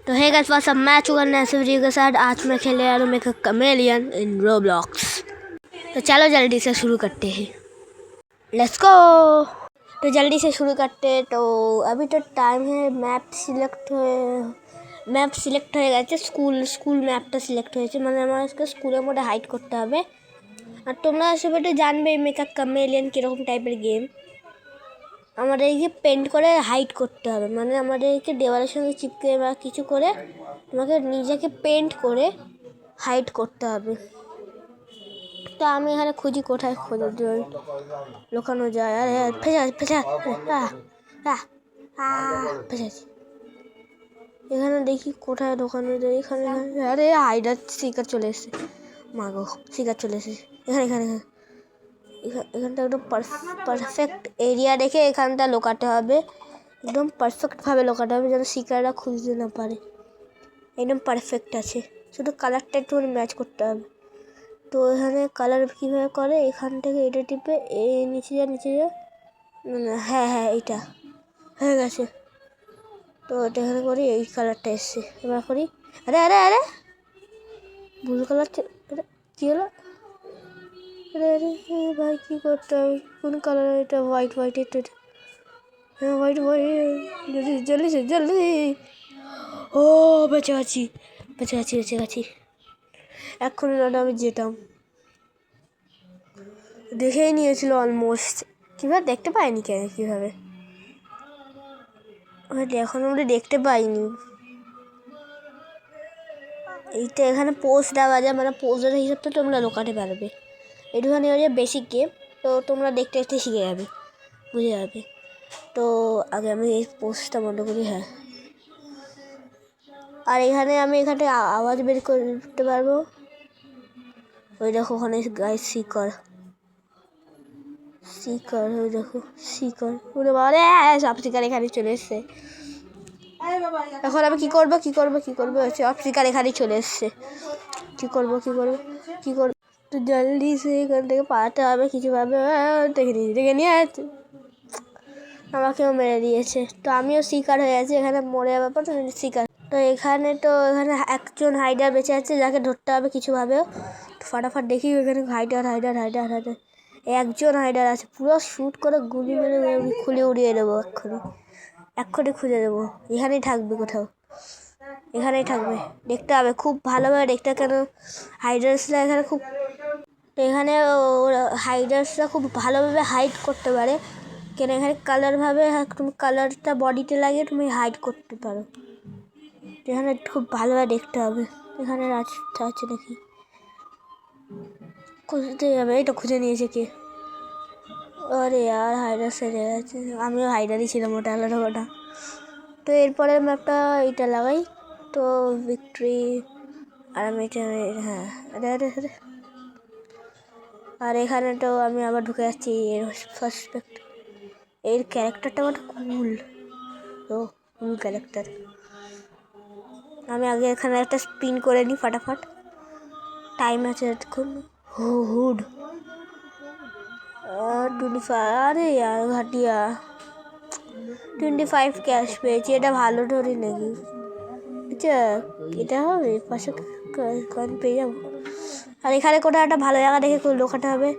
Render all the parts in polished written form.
तो है guys, watts up, मैं चुका नया वीडियो के साथ। आज मैं खेलने वाला हूँ make a chameleon in Roblox. तो चलो जल्दी से शुरू करते हैं, लेट्स गो। तो जल्दी से शुरू करते हैं। तो अभी तो टाइम है, मैप सिलेक्ट হয়ে গেছে। স্কুল ম্যাপটা সিলেক্ট হয়েছে, মানে আমার আজকে স্কুলের মধ্যে হাইড করতে হবে। আর তোমরা সবাই তো জানবে মেক আ কামেলিয়ন কীরকম টাইপের গেম। আমাদেরকে পেন্ট করে হাইড করতে হবে, মানে আমাদেরকে দেওয়ালের সঙ্গে চিপকে বা কিছু করে তোমাকে নিজেকে পেন্ট করে হাইড করতে হবে। তো আমি এখানে খুঁজি কোথায় লুকানো যায়। আরে ফেসে আছি। এখানে দেখি কোথায় ঢোকানো যায়। এখানে আরে হাইডার শিকার চলে এসেছে। মাগো, শিকার চলে এসেছে। এখানটা একদম পারফেক্ট এরিয়া দেখে এখানটা লুকাতে হবে। একদম পারফেক্টভাবে লুকাতে হবে যেন শিকাররা খুঁজতে না পারে। একদম পারফেক্ট আছে, শুধু কালারটা একটু ম্যাচ করতে হবে। তো এখানে কালার কীভাবে করে, এখান থেকে এটা টিপে নিচে যা হ্যাঁ এইটা হয়ে গেছে। তো এটা এখানে করি, এই কালারটা এসছে। এবার করি আরে ব্লু কালার কী হলো? আরে ভাই কী করতে হবে? কোন কালার এটা? হোয়াইট হ্যাঁ হোয়াইট জলদি। ও বেঁচে গেছি। এক্ষুনি না আমি যেতাম, দেখেই নিয়েছিল অলমোস্ট। কীভাবে দেখতে পাইনি কেন? কীভাবে এখন আমরা দেখতে পাইনি। এইটা এখানে পোস্ট দেওয়া যায়, মানে পোস্টের হিসাবটা তোমরা লুকাতে পারবে। একটুখানি বেসিক গেম, তো তোমরা দেখতে শিখে যাবে, বুঝে যাবে। তো আগে আমি এই পোস্টটা বন্ধ করি। হ্যাঁ, আর এখানে আমি আওয়াজ বের করতে পারবো। ওই দেখো ওখানে গাইস শিকার, ওই দেখো শিকার। ওরে বাবা, সব শিকার এখানে চলে এসছে। এখন আমি কি করবো? সব শিকার এখানে চলে এসছে। কি করবো? তো জলদি সে এখান থেকে পালাতে হবে কিছুভাবে। দেখে নিয়ে আমাকেও মেরে দিয়েছে। তো আমিও শিকার হয়ে আছি, এখানে মরে যাওয়ার পর শিকার। তো এখানে একজন হাইডার বেঁচে আছে, যাকে ধরতে হবে কিছুভাবেও। ফাটাফাট দেখি এখানে হাইডার একজন হাইডার আছে। পুরো শ্যুট করে গুলি মেরে খুলে উড়িয়ে দেবো। এক্ষুনি খুঁজে দেবো। এখানেই থাকবে কোথাও, এখানেই থাকবে। দেখতে হবে খুব ভালোভাবে দেখতে, কেন হাইডার্সরা এখানে হাইডার্সরা খুব ভালোভাবে হাইড করতে পারে। কেন এখানে তুমি কালারটা বডিতে লাগিয়ে তুমি হাইড করতে পারো। এখানে খুব ভালোভাবে দেখতে হবে এখানে রাস্তা আছে নাকি। খুঁজতে যাবে। এই তো খুঁজে নিয়েছে কে? আরে আর হাইডার সেরে গেছে। আমিও হাইডারই ছিলাম, ওটা আলাদা কথা। তো এরপরে ম্যাপটা এইটা লাগাই। তো ভিক্টরি, আর আমি এটা হ্যাঁ আরে আর এখানে তো আমি আবার ঢুকে যাচ্ছি। এর ক্যারেক্টারটা আমার কুল ক্যারেক্টার। আমি আগে এখানে একটা স্পিন করে নিই ফাটাফাট। টাইম আছে এতক্ষণ। হুড 25। আরে यार ঘাটিয়া 25 ক্যাশ পেয়েছি। এটা ভালো ধরি নাকি? আচ্ছা, এটা হবে 500 কয়েন পেয়ে যাবো। আর এখানে কোথাও একটা ভালো জায়গা দেখে লোকাতে হবে।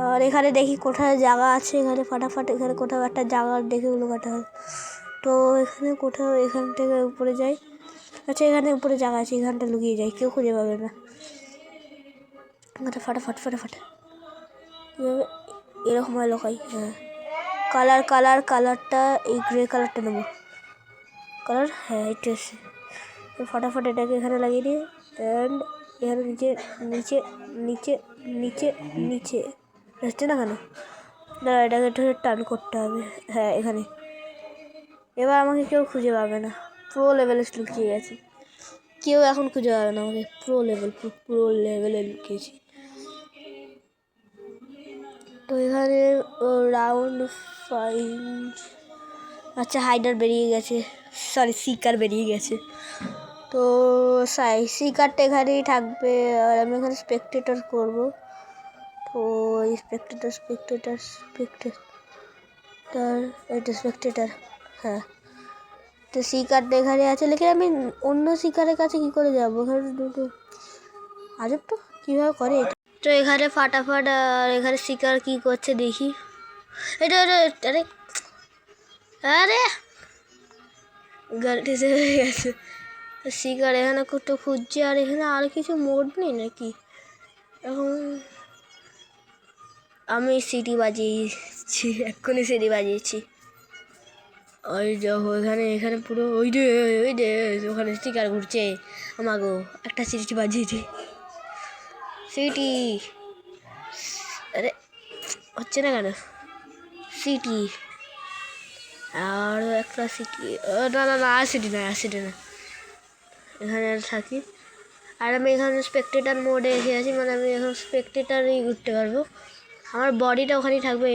আর এখানে দেখি কোথায় জায়গা আছে। এখানে ফাটাফাট এখানে কোথাও একটা জায়গা দেখে লোকাতে হবে। তো এখানে কোথাও এখান থেকে উপরে যাই। আচ্ছা, এখানে উপরে জায়গা আছে, এখানটা লুকিয়ে যাই, কেউ খুঁজে পাবে না। ফাটাফাট এরকম হয় লোকাই। হ্যাঁ, কালারটা এই গ্রে কালারটা নেবো। হ্যাঁ এটা এসে ফাটাফাট এটাকে এখানে লাগিয়ে দিই। অ্যান্ড এখানে নিচে আসছে না কেন? দাঁড়া, এটাকে একটু টার্ন করতে হবে। হ্যাঁ এখানে। এবার আমাকে কেউ খুঁজে পাবে না। প্রো লেভেলে লুকিয়ে গেছি, কেউ এখন খুঁজে পাবে না আমাকে। প্রো লেভেলে লুকিয়েছি। তো এখানে রাউন্ড 5। আচ্ছা, হাইডার বেরিয়ে গেছে, শিকার বেরিয়ে গেছে। তো শিকারটা এখানেই থাকবে, আর আমি এখানে স্পেকটেটর করবো। তো এই স্পেকটেটর এটা স্পেকটেটর। হ্যাঁ, তো শিকারটা এখানে আছে, লেকিন আমি অন্য শিকারের কাছে কি করে যাবো? এখানে দুটো আজব তো, কীভাবে করে এটা? তো এখানে ফাটাফাট আর এখানে শিকার কি করছে দেখি। এটা আরে আরে গাড়িতে হয়ে গেছে। শিকার এখানে তো খুঁজছে, আর এখানে আর কিছু মোড নেই নাকি? এখন আমি সিটি বাজিয়েছি, এক্ষুনি সিটি বাজিয়েছি। ওই দেখো এখানে পুরো ওই যে ওখানে স্টিকার ঘুরছে। আমাগো একটা সিটি বাজিয়েছি, সিটি। আরে হচ্ছে না কেন? সিটি আর একটা সিটি, না না না, আর সিটি না, আর সিটি না। এখানে থাকি, আর আমি এখানে স্পেকটেটার মোডে এসে আছি, মানে আমি এখন স্পেকটেটারই ঘুরতে পারবো। আমার বডিটা ওখানেই থাকবে,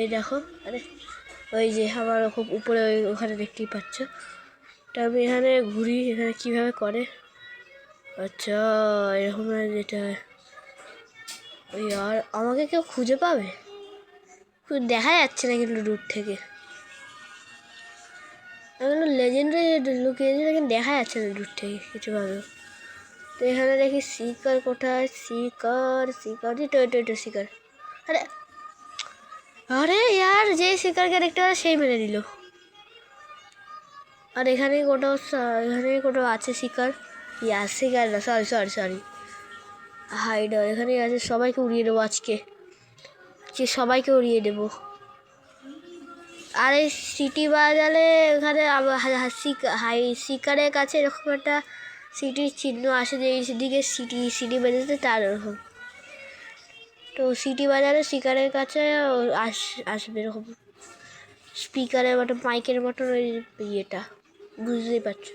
এই দেখো। আরে ওই যে আমার খুব উপরে ওখানে দেখতেই পাচ্ছ। তা আমি এখানে ঘুরি, এখানে কীভাবে করে? আচ্ছা এরকম যেটা, ওই আর আমাকে কেউ খুঁজে পাবে? দেখা যাচ্ছে না কিন্তু দূর থেকে। আমি লেজেন্ডারি লুকিয়েছি, কিন্তু দেখা যাচ্ছে না দূর থেকে কিছুভাবে। তো এখানে দেখি শিকার কোথায়, শিকার শিকার। আরে আরে ইয়ার, যে শিকারকে দেখতে পারে সেই মেরে দিল। আর এখানে কোথাও আছে শিকার। শিকার না, সরি হাইডার এখানেই আছে। সবাইকে উড়িয়ে দেবো আজকে, সবাইকে উড়িয়ে দেবো। আর এই সিটি বাজালে এখানে শিকারের কাছে এরকম একটা সিটির চিহ্ন আসে, যে এই দিকে সিটি বেজেছে তার এরকম। তো সিটি বাজারে শিকারের কাছে আসবে এরকম স্পিকারের মতো, মাইকের মতো ওই ইয়েটা, বুঝতেই পারছো।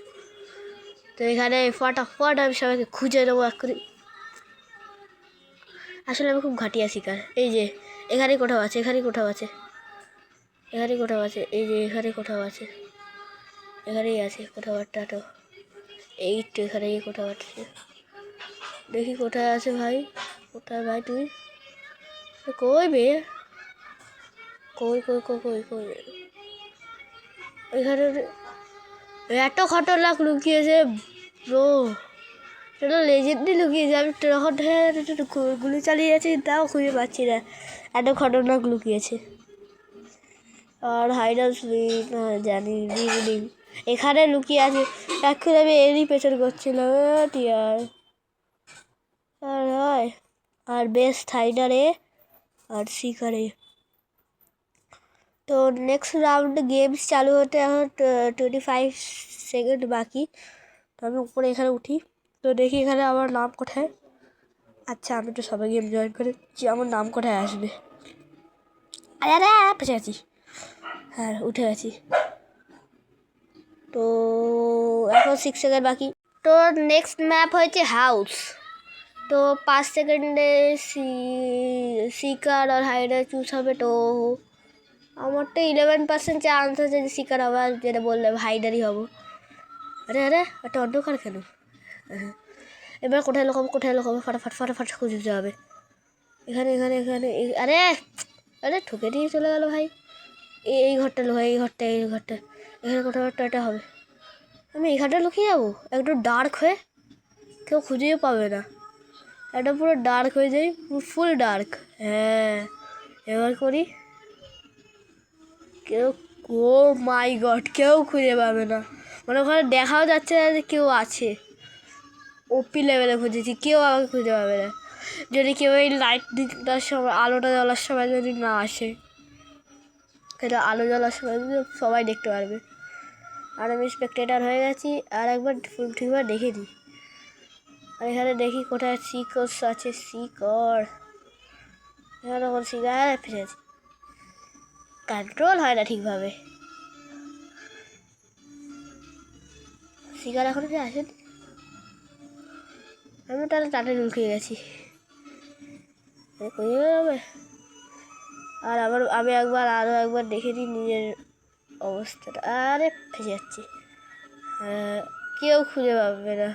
তো এখানে ফটাফট আমি সবাইকে খুঁজে দেবো এক্ষুনি। আসলে আমি খুব ঘাটিয়া শিকার। এই যে এখানে কোথাও আছে, এই যে এখানে কোথাও আছে, এখানেই আছে কোথাও একটা। তো এই তো এখানেই কোথাও আছে, দেখি কোথায় আছে ভাই। কোথায় ভাই তুই? কই বে, কই এখানে এত খতরনাক লুকিয়েছে ব্রো, সেটা লেজেন্ডই লুকিয়েছে। আমি তখন গুলি চালিয়ে যাচ্ছি, তাও খুঁজে পাচ্ছি না, এত খতরনাক লুকিয়েছে। আর হাইডাল জানি রিং এখানে লুকিয়ে আছে। এখন আমি এরই পেছন করছিলাম আর হয় আর বেস্ট হাইডারে আর শিকারে। তো নেক্সট রাউন্ড গেমস চালু হতে এখন 25 সেকেন্ড বাকি। তো আমি উপরে এখানে উঠি, তো দেখি এখানে আমার নাম কোথায়। আচ্ছা আমি তো সবাই গেম জয়েন করেছি, আমার নাম কোথায় আসবে? আরে ফেসে গেছি, হ্যাঁ উঠে গেছি। তো এখন 6 সেকেন্ড বাকি। তো নেক্সট ম্যাপ হয়েছে হাউস। তো 5 সেকেন্ডে শিকার আর হাইডার চুজ হবে। তো আমার তো 11% চান্স আছে যে শিকার হবে, আর যেটা বললে হাইডারই হবো। আরে একটা অন্ধকার কেন? এবার কোথায় লোকাবো ফাটাফাট খুঁজতে হবে। এখানে আরে ঠুকে দিয়ে চলে গেল ভাই। এই ঘরটা এখানে কোথাও একটা হবে। আমি এই ঘরটা লুকিয়ে যাবো একটু ডার্ক হয়ে, কেউ খুঁজেও পাবে না। এটা পুরো ডার্ক হয়ে যায়, ফুল ডার্ক। হ্যাঁ এবার করি, ও মাই গড, কেউ খুঁজে পাবে না। মানে ওখানে দেখাও যাচ্ছে না যে কেউ আছে। ওপি লেভেলে খুঁজেছি, কেউ আমাকে খুঁজে পাবে না। যদি কেউ এই লাইটটার সময়, আলোটা জ্বলার সময় যদি না আসে, সেটা আলো জ্বলার সময় সবাই দেখতে পারবে। আর আমি স্পেকটেটার হয়ে গেছি। আর একবার ঠিকভাবে দেখে দিই। আর এখানে দেখি কোথায় শিকর আছে, শিকর এখানে কোন শিকার ফিরেছি, কন্ট্রোল হয় না ঠিকভাবে। শিকার এখন কি আসেনি, আমি তাহলে তাড়াতাড়ি লুকিয়ে গেছি। আর আমি আরও একবার দেখে দিই নিজের অবস্থাটা। আরে ফেসে যাচ্ছি, কেউ খুঁজে পাবে না।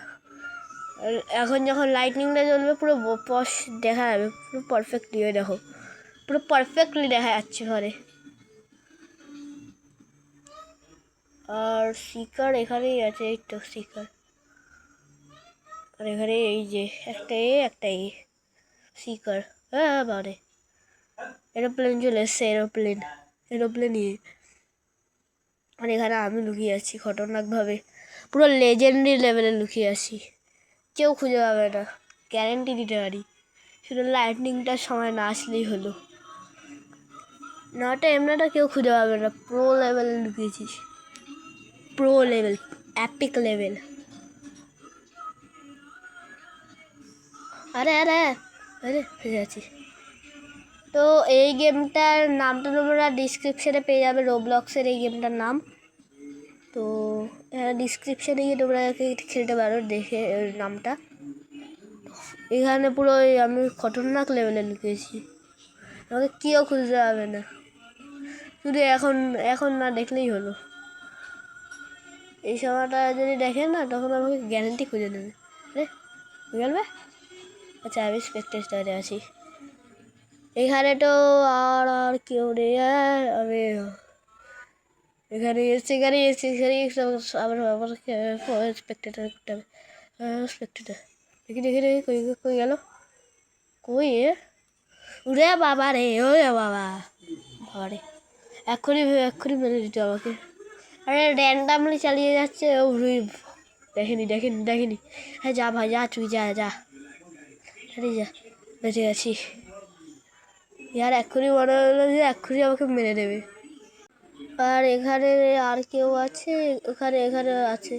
আর এখন যখন লাইটনিংটা জ্বলবে পুরো দেখা যাবে, পুরো পারফেক্টলি। দেখো পুরো পারফেক্টলি দেখা যাচ্ছে ঘরে। আর শিকার এখানেই আছে, এই তো শিকার। আর এখানে এই যে একটা শিকার। হ্যাঁ বারে এরোপ্লেন চলে এসছে, এরোপ্লেনই। আর এখানে আমি লুকিয়ে আছি খতরনাকভাবে, পুরো লেজেন্ডারি লেভেলে লুকিয়ে আছি, কেউ খুঁজে পাবে না, গ্যারেন্টি দিতে পারি। শুধু লাইটনিংটার সময় না আসলেই হলো, নয়টা এমনিটা কেউ খুঁজে পাবে না। প্রো লেভেলে লুকিয়েছিস, প্রো লেভেল, অ্যাপিক লেভেল। আরে আরে আরে ফেসে আছি। তো এই গেমটার নামটা তোমরা ডিসক্রিপশানে পেয়ে যাবে, রোবলক্সের এই গেমটার নাম। তো ডিসক্রিপশানে গিয়ে তোমরা খেলতে পারো দেখে নামটা। এখানে পুরো আমি খতরনাক লেভেলে লুকিয়েছি, আমাকে কেউ খুঁজতে পারবে না, শুধু এখন না দেখলেই হলো। এই সময়টা যদি দেখে না তখন আমাকে গ্যারেন্টি খুঁজে নেবে। আরে বুঝবে। আচ্ছা আমি স্পেকটেটারে আছি, এখানে তো আর কেউ নেই। আমি এখানে আবার স্পেকটেটার করতে হবে। স্পেকটেটার দেখি কই গেল, কই উড়ে বাবা রে, ও বাবা রে, এক্ষুনি মেরে দিতে আমাকে। আরে র্যান্ডামলি চালিয়ে যাচ্ছে, ও দেখেনি। হ্যাঁ যা ভাই যা, তুই যা আরে যা, বেঁচে গেছি। ইয়ার এক্ষুনি মনে হলো যে এক্ষুনি আমাকে মেরে দেবে। আর এখানে আর কেউ আছে? এখানে আছে,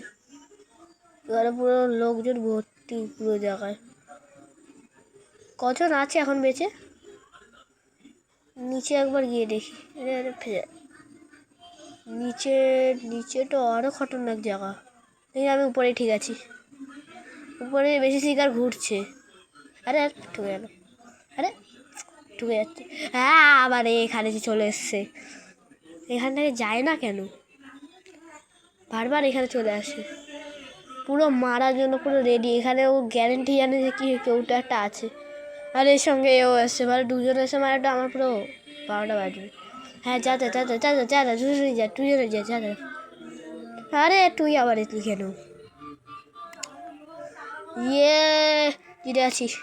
এখানে পুরো লোকজন ভর্তি, পুরো জায়গায়। কজন আছে এখন বেঁচে? নিচে একবার গিয়ে দেখি। নিচে তো আরও খতরনাক জায়গা। দেখি আমি উপরে ঠিক আছি, উপরে বেশি শিকার ঘুরছে। আরে ঠুকে গেল, আরে ঠুকে যাচ্ছে। হ্যাঁ আবার এখানে চলে এসছে, এখান থেকে যায় না কেন, বারবার এখানে চলে আসে, পুরো মারার জন্য পুরো রেডি। এখানে ও গ্যারেন্টি জানে যে কি কেউটা একটা আছে। আর এর সঙ্গে এও এসছে, মানে দুজন এসে মারাটা আমার পুরো 12টা বাজবে। হ্যাঁ যা দুজনে যা। আরে তুই আবার এতই কেন? জিতে আছিস,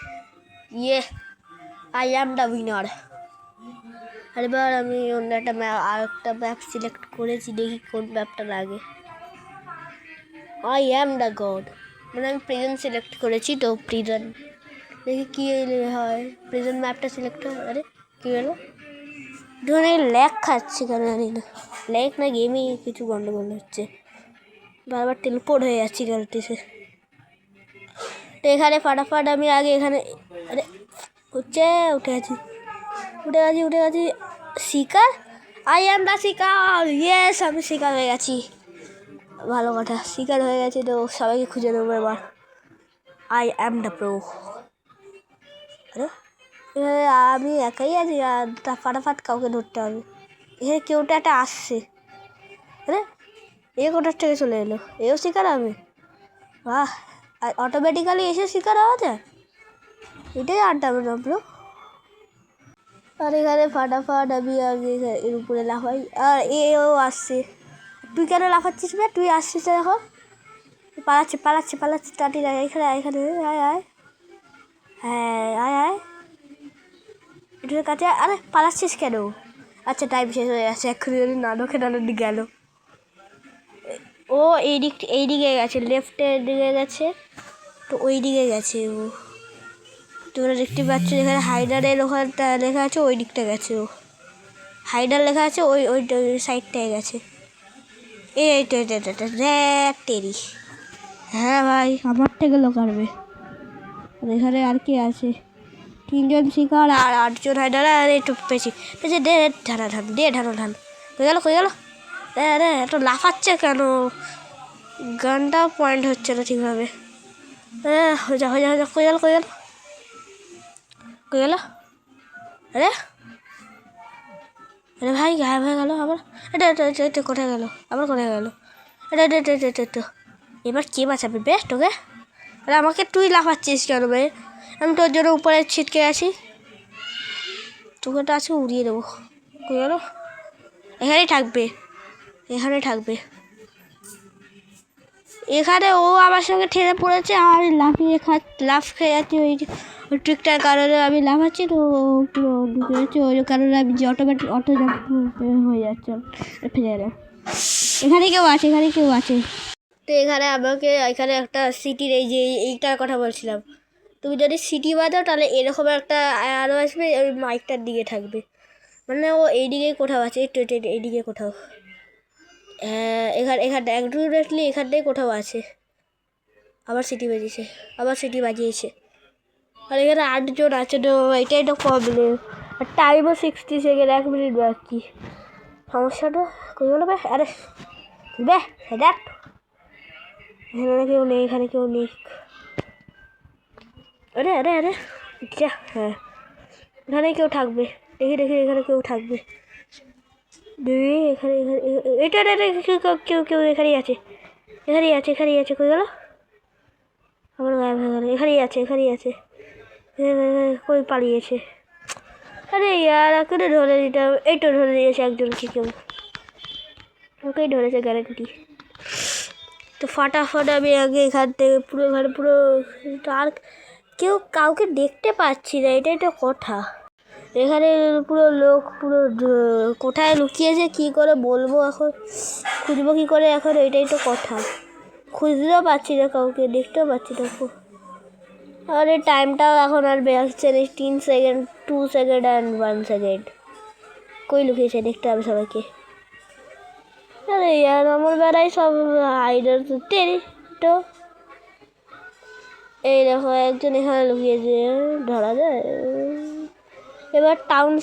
আই অ্যাম দ্য উইনার। আর এবার আমি অন্য একটা ম্যাপ সিলেক্ট করেছি, দেখি কোন ম্যাপটা লাগে। আই অ্যাম দ্য গড, মানে আমি প্রিজন সিলেক্ট করেছি, তো প্রিজন দেখি কী হয়। প্রিজন ম্যাপটা সিলেক্ট হয়। আরে কী হলো? ধরে ল্যাগ খাচ্ছে কেন জানি না, ল্যাগ না গেমই কিছু গন্ডগোল হচ্ছে, বারবার টেলিপোর্ট হয়ে যাচ্ছি গাড়িতে। তো এখানে ফাটাফাট আমি আগে এখানে, আরে উঠে গেছি। শিকার, আই অ্যাম দ্য শিকার। ইয়েস আমি শিকার হয়ে গেছি, ভালো কথা, শিকার হয়ে গেছি। তো সবাইকে খুঁজে নেবো এবার। I am the pro. আরে আমি একাই আছি, আর ফাটাফাট কাউকে ধরতে হবে। এখানে কেউটা একটা আসছে, আরে কোটার থেকে চলে এলো, এও শিকার হবে। বাহ, আর অটোমেটিক্যালি এসে শিকার হওয়া যায়, এটাই আড্ডা ব্রো। আর এখানে ফাটাফাট আমি আগে এর উপরে লাফাই, আর এও আসছে। তুই কেন লাফাচ্ছিস বে? তুই আসছিস এখন, পালাচ্ছে টাটি যায়। এখানে আয় হ্যাঁ এটার কাছে। আরে পালাচ্ছিস কেন? আচ্ছা টাইম শেষ হয়ে গেছে, এক্ষুনি নানকে গেল। ও এই দিকে গেছে, লেফটের দিকে গেছে, তো ওই দিকে গেছে ও। তোমরা দেখতে পাচ্ছ এখানে হাইডারের ওখানটা লেখা আছে, ওই দিকটা গেছে ও। হাইডার লেখা আছে ওই সাইডটায় গেছে। এই তো টেরি। হ্যাঁ ভাই আমার থেকে লোকারবে। এখানে আর কি আছে? 3জন শিকার আর 8জন হাইডার। আর একটু পেছি দে ঢান কই গেল। আরে এত লাফাচ্ছে কেন? গানটা পয়েন্ট হচ্ছে না ঠিকভাবে। হয়ে যা কই গেল। আরে ভাই গায়েব হয়ে গেল আবার। এটা কোথায় গেল? আবার কোথায় গেল? এটা এবার কে বাঁচাবে বেশ তোকে? আরে আমাকে তুই লাফাচ্ছিস কেন ভাই? আমি তোর জন্য উপরে ছিটকে আছি, তোকে তো আজকে উড়িয়ে দেবো। কই গেল? এখানেই থাকবে। এখানে ও আমার সঙ্গে ঠেলে পড়েছে, আর আমি লাফ খেয়ে যাচ্ছি ওই ট্রিকটার কারণে। আমি লাফাচ্ছি তো পুরো ঢুকে যাচ্ছে, ওই কারণে আমি যে অটো জাম্প হয়ে যাচ্ছে, ফেলে গেলাম। এখানে কেউ আছে। তো এখানে আমাকে এখানে একটা সিটির এই যে এইটার কথা বলছিলাম, তুমি যদি সিটি বাজাও তাহলে এরকম একটা আরও আসবে, ওই মাইকটার দিকে থাকবে, মানে ও এইদিকে কোথাও আছে, এইদিকে কোথাও। হ্যাঁ এখানটা অ্যাকুরেটলি এখানটাই কোথাও আছে। আবার সিটি বাজিয়েছে। আর এখানে 8 জন আছে, তো এটাই তো প্রবলেম। আর টাইমও 60 সেকেন্ড, 1 মিনিট বাকি। সমস্যাটা কই গেল? আরে দেখ এখানে কেউ নেই, আরে যা। হ্যাঁ এখানে কেউ থাকবে, দেখি এখানে কেউ থাকবে। এখানে এটা কেউ এখানেই আছে, কই গেল? আমার গায়েব হয়ে গেল। এখানেই আছে, কই পালিয়েছে? আরে ইয়ার এখানে ধরে দিতাম, এই তো ধরে দিয়েছে একজনকে, কেউ ওকেই ধরেছে গ্যারেন্টি। তো ফাটাফাট আমি আগে এখান থেকে পুরো আর কাউকে দেখতে পাচ্ছি না, এটাই তো কথা। এখানে পুরো লোক কোথায় লুকিয়েছে, কি করে বলবো এখন, খুঁজবো কি করে এখন, এটাই তো কথা। খুঁজতেও পাচ্ছি না কাউকে, দেখতেও পাচ্ছি না। আর এই টাইমটাও এখন আর বেরোচ্ছে 3 সেকেন্ড, 2 সেকেন্ড অ্যান্ড 1 সেকেন্ড। কই লুকিয়েছে দেখতে হবে সবাইকে। আরে ইয়ার আমার বেড়াই সব হাইডার তো এই দেখো একজন এখানে লুকিয়েছে, ধরা যায়। এবার টাউন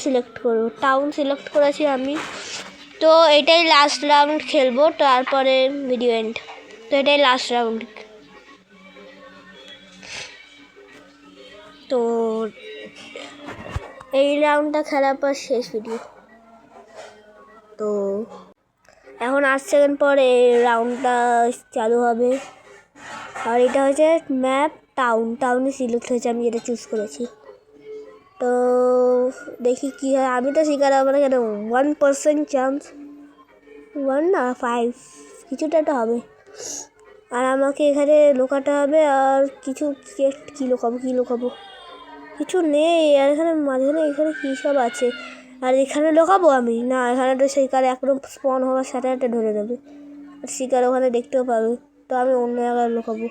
সিলেক্ট করেছি আমি। তো এটাই লাস্ট রাউন্ড খেলবো, তারপরে ভিডিও এন্ড। তো এটাই লাস্ট রাউন্ড। তো এই রাউন্ডটা খেলার পর শেষ ভিডিও। তো এখন 8 সেকেন্ড পর এই রাউন্ডটা চালু হবে। আর এটা হচ্ছে ম্যাপ টাউনে সিলেক্ট হয়েছে, আমি এটা চুজ করেছি। তো দেখি কি হয়। আমি তো শিকার হবো না, কেন 1% চান্স, 1 না 5 কিছুটা একটা হবে। আর আমাকে এখানে লুকাতে হবে, আর কি লুকাবো কিছু নেই। আর এখানে মাঝখানে এখানে কী সব আছে, আর এখানে লুকাবো আমি না, এখানে তো শিকার একদম স্পন হওয়ার সাথে সাথে ধরে নেবে, আর শিকার ওখানে দেখতেও পাবে। তো আমি অন্য জায়গায় লুকাবো।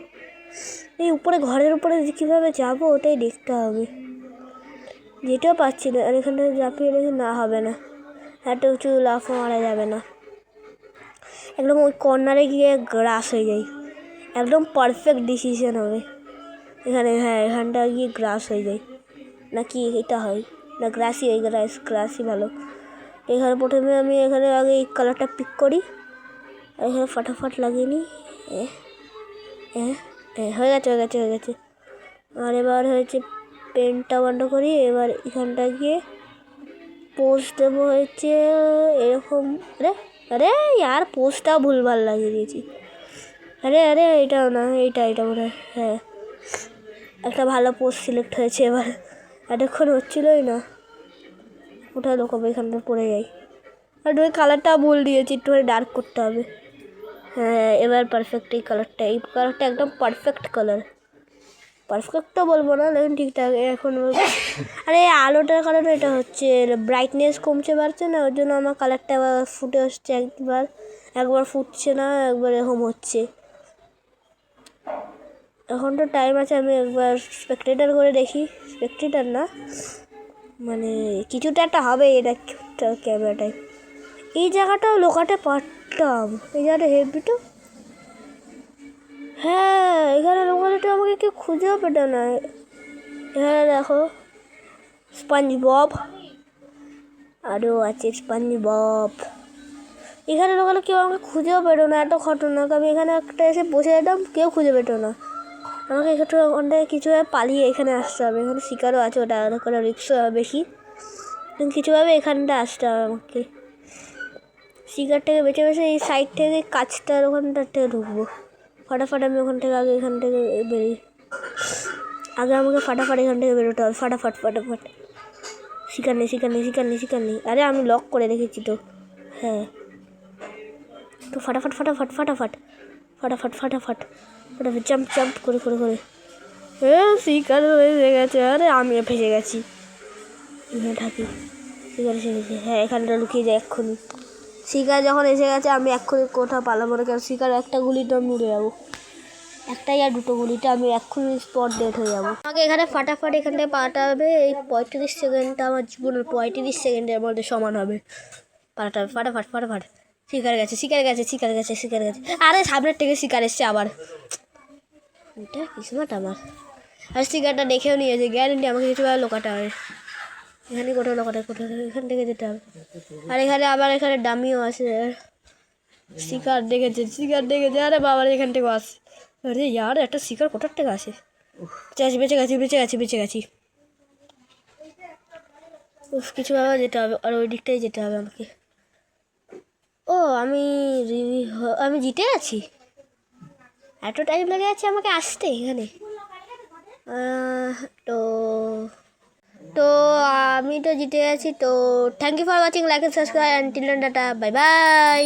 এই ঘরের উপরে কীভাবে যাবো ওটাই দেখতে হবে, যেটাও পাচ্ছি না। আর এখানটা ঝাঁপিয়ে রেখে না হবে না, এত উঁচু লাফও মারা যাবে না। একদম ওই কর্নারে গিয়ে গ্রাস হয়ে যাই, একদম পারফেক্ট ডিসিশন হবে এখানে। হ্যাঁ এখানটা গিয়ে গ্রাস হয়ে যায়, নাকি এটা হয় না, গ্রাসই ভালো। এখানে প্রথমে আমি এখানে আগে এই কালারটা পিক করি, আর এখানে ফাটাফাট লাগিয়ে নিই। হয়ে গেছে। আর এবার হয়েছে পেনটা বন্ধ করি। এবার এখানটা গিয়ে পোস্ট দেবো হচ্ছে এরকম। আরে ইয়ার পোস্টটাও ভুলভাল লাগিয়ে দিয়েছি। আরে এটাও না, এটা মনে হয়। হ্যাঁ একটা ভালো পোস্ট সিলেক্ট হয়েছে। এবার এতক্ষণ হচ্ছিলোই না, কোথায় লুকাবো, এখানটা পড়ে যাই। আর ওই কালারটাও ভুল দিয়েছি, একটু ডার্ক করতে হবে। হ্যাঁ এবার পারফেক্ট এই কালারটা একদম পারফেক্ট কালার। পারফেক্ট তো বলবো না, লেকিন ঠিকঠাক এখন। আরে আলোটার কারণে এটা হচ্ছে, ব্রাইটনেস কমছে বাড়ছে না, ওই জন্য আমার কালারটা আবার ফুটে আসছে। একবার ফুটছে না, একবার এরকম হচ্ছে। এখন তো টাইম আছে, আমি একবার স্পেকটেটার করে দেখি। স্পেকটেটার না, মানে কিছুটা একটা হবে এটা ক্যামেরাটায়। এই জায়গাটাও লোকাতে পারতাম, এই জায়গাটা হেভি তো। হ্যাঁ এখানে লোকালে তো আমাকে কেউ খুঁজেও পেতো না। এখানে দেখো স্পঞ্জ বব, আরও আছে স্পঞ্জ বব। এখানে লোকালে কেউ আমাকে খুঁজেও পেতো না, এত খতরনাক। আমি এখানে একটা এসে বসে যেতাম, কেউ খুঁজে পেতো না আমাকে। একটু ওখানে কিছুভাবে পালিয়ে এখানে আসতে হবে। এখানে শিকারও আছে, ওটা আলাদা করে রিক্সও হবে বেশি, কিন্তু কিছুভাবে এখানটা আসতে হবে আমাকে। শিকার থেকে বেঁচে এই সাইড থেকে কাছটার ওখানটার থেকে ঢুকবো। ফাটাফাট আমি ওখান থেকে এখান থেকে বেরিয়ে আমাকে ফাটাফাট এখান থেকে বেরোতে হবে। ফাটাফাট শিকার নেই। আরে আমি লক করে রেখেছি তো। হ্যাঁ তো ফাটাফাট ফটাফট ফটাফট ফটাফট জাম্প জাম্প করে করে করে শিকার এসে গেছে। আরে আমিও ফেসে গেছি। থাকি শিকার এসে গেছে। হ্যাঁ এখানটা লুকিয়ে যায় এক্ষুনি। শিকার যখন এসে গেছে আমি এক্ষুনি কোথাও পালাবো না, কারণ শিকার একটা গুলিতে আমি উড়ে যাবো। একটাই আর দুটো গুলিতে আমি এক্ষুনি স্পট ডেট হয়ে যাবো। আমাকে এখানে ফাটাফাট এখান থেকে পাঠাতে হবে। এই 35 সেকেন্ডটা আমার জীবনের 35 সেকেন্ডের মধ্যে সমান হবে। পাঠাতে হবে ফাটাফাট ফাটাফাট। শিকার গেছে শিকার গেছে শিকার গেছে শিকার গেছে। আরে সামনের থেকে শিকার এসছে আবার। এটা কিসমত আমার। আর শিকারটা দেখেও নিয়েছে, গ্যারেন্টি আমাকে কিছু লোকাতে হবে। এখানে কোথাও লোকাতে কোথাও এখান থেকে যেতে হবে। আর এখানে আবার এখানে ডামিও আছে। শিকার দেখেছে শিকার দেখেছে। আরে বাবার এখান থেকে আসে। আরে ইয়ার একটা শিকার কোথার থেকে আসে। বেঁচে গেছি বেঁচে গেছি বেঁচে গেছি। উফ কিছু ভাবে যেতে হবে, আর ওই দিকটাই যেতে হবে আমাকে। ও আমি আমি জিতে আছি। এত টাইম লেগে যাচ্ছে আমাকে আসতে এখানে। তো তো আমি তো জিতে গেছি। তো thank you for watching, like and subscribe and till then tata bye by.